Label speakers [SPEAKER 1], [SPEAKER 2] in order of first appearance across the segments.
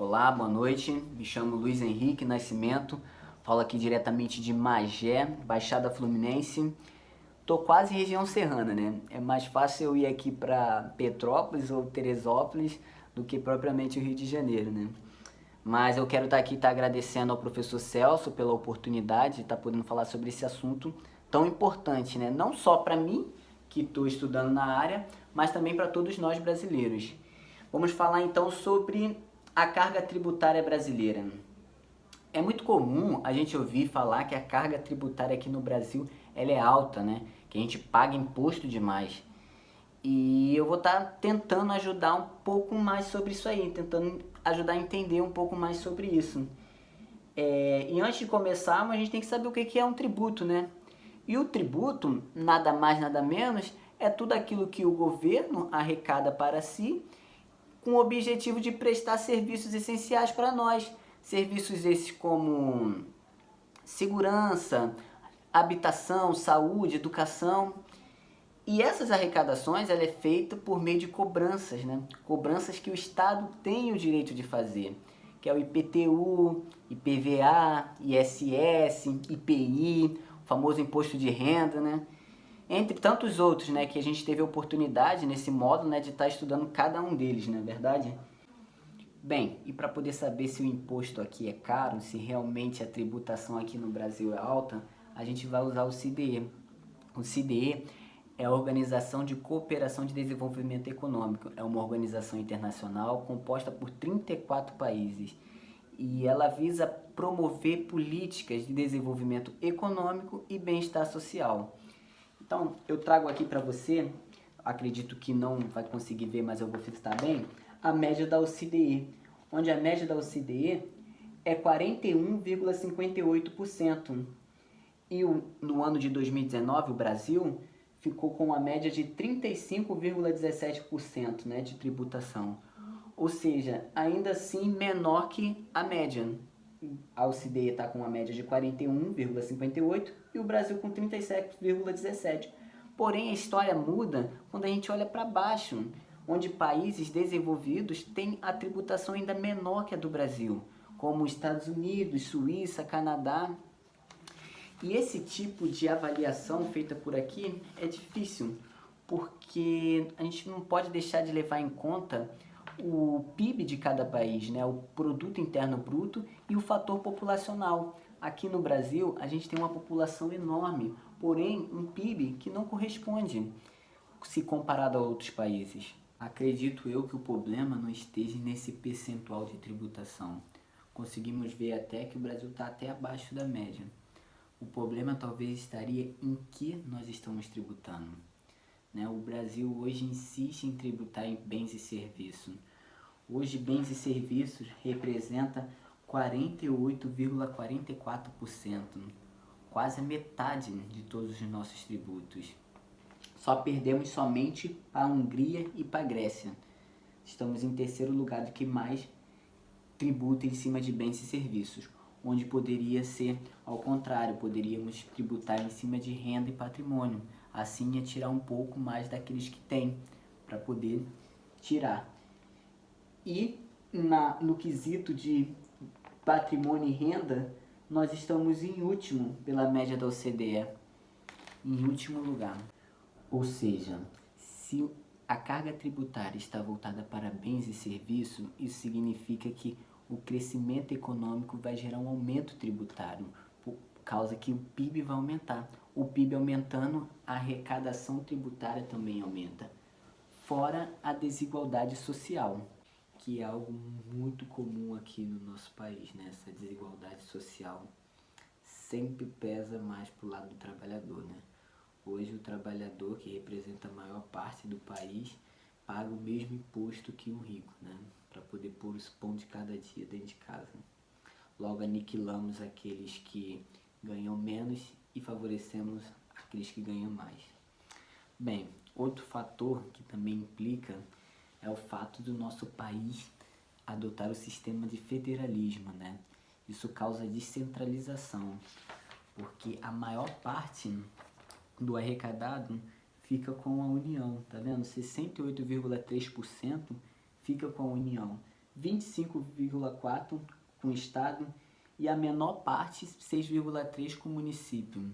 [SPEAKER 1] Olá, boa noite. Me chamo Luiz Henrique Nascimento. Falo aqui diretamente de Magé, Baixada Fluminense. Tô quase região serrana, né? É mais fácil eu ir aqui para Petrópolis ou Teresópolis do que propriamente o Rio de Janeiro, né? Mas eu quero estar aqui agradecendo ao professor Celso pela oportunidade de estar podendo falar sobre esse assunto tão importante, né? Não só para mim, que estou estudando na área, mas também para todos nós brasileiros. Vamos falar então sobre a carga tributária brasileira. É muito comum a gente ouvir falar que a carga tributária aqui no Brasil ela é alta, né? Que a gente paga imposto demais. E eu vou estar tentando ajudar um pouco mais sobre isso aí, tentando ajudar a entender um pouco mais sobre isso. E antes de começar, a gente tem que saber o que é um tributo, né? E o tributo, nada mais, nada menos, é tudo aquilo que o governo arrecada para si com o objetivo de prestar serviços essenciais para nós. Serviços esses como segurança, habitação, saúde, educação. E essas arrecadações ela é feita por meio de cobranças, né? Cobranças que o Estado tem o direito de fazer, que é o IPTU, IPVA, ISS, IPI, o famoso imposto de renda, né? Entre tantos outros, né, que a gente teve a oportunidade nesse módulo, né, de estar estudando cada um deles, não é verdade? Bem, e para poder saber se o imposto aqui é caro, se realmente a tributação aqui no Brasil é alta, a gente vai usar o CDE. O CDE é a Organização de Cooperação de Desenvolvimento Econômico. É uma organização internacional composta por 34 países e ela visa promover políticas de desenvolvimento econômico e bem-estar social. Então, eu trago aqui para você, acredito que não vai conseguir ver, mas eu vou fixar bem, a média da OCDE, onde a média da OCDE é 41,58%. E no ano de 2019, o Brasil ficou com uma média de 35,17%, né, de tributação. Ou seja, ainda assim menor que a média. A OCDE está com uma média de 41,58 e o Brasil com 37,17. Porém, a história muda quando a gente olha para baixo, onde países desenvolvidos têm a tributação ainda menor que a do Brasil, como Estados Unidos, Suíça, Canadá. E esse tipo de avaliação feita por aqui é difícil, porque a gente não pode deixar de levar em conta o PIB de cada país, né? O Produto Interno Bruto e o fator populacional. Aqui no Brasil, a gente tem uma população enorme, porém um PIB que não corresponde se comparado a outros países. Acredito eu que o problema não esteja nesse percentual de tributação. Conseguimos ver até que o Brasil está até abaixo da média. O problema talvez estaria em que nós estamos tributando. Né? O Brasil hoje insiste em tributar em bens e serviços. Hoje, bens e serviços representa 48,44%, quase a metade de todos os nossos tributos. Só perdemos somente para a Hungria e para a Grécia. Estamos em terceiro lugar do que mais tributa em cima de bens e serviços, onde poderia ser ao contrário, poderíamos tributar em cima de renda e patrimônio. Assim ia tirar um pouco mais daqueles que têm, para poder tirar. E no quesito de patrimônio e renda, nós estamos em último pela média da OCDE, em último lugar. Ou seja, se a carga tributária está voltada para bens e serviços, isso significa que o crescimento econômico vai gerar um aumento tributário, por causa que o PIB vai aumentar. O PIB aumentando, a arrecadação tributária também aumenta. Fora a desigualdade social, que é algo muito comum aqui no nosso país, né? Essa desigualdade social sempre pesa mais para o lado do trabalhador, né? Hoje o trabalhador, que representa a maior parte do país, paga o mesmo imposto que o rico, né? Para poder pôr os pão de cada dia dentro de casa. Logo aniquilamos aqueles que ganham menos e favorecemos aqueles que ganham mais. Bem, outro fator que também implica é o fato do nosso país adotar o sistema de federalismo, né? Isso causa descentralização, porque a maior parte do arrecadado fica com a União, tá vendo? 68,3% fica com a União. 25,4% com o Estado e a menor parte, 6,3%, com o município.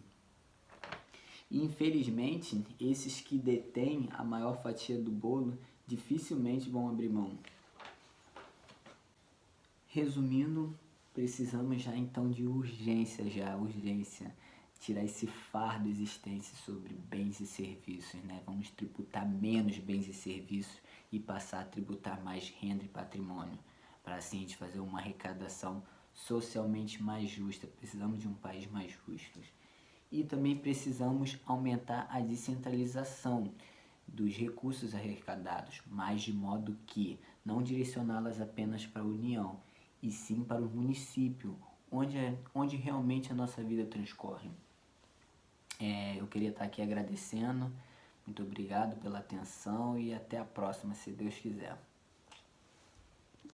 [SPEAKER 1] E, infelizmente, esses que detêm a maior fatia do bolo dificilmente vão abrir mão. Resumindo, precisamos já então de urgência, tirar esse fardo existente sobre bens e serviços, né? Vamos tributar menos bens e serviços e passar a tributar mais renda e patrimônio, para assim a gente fazer uma arrecadação socialmente mais justa. Precisamos de um país mais justo. E também precisamos aumentar a descentralização dos recursos arrecadados, mas de modo que não direcioná-las apenas para a União, e sim para o município, onde realmente a nossa vida transcorre. Eu queria estar aqui agradecendo, muito obrigado pela atenção e até a próxima, se Deus quiser.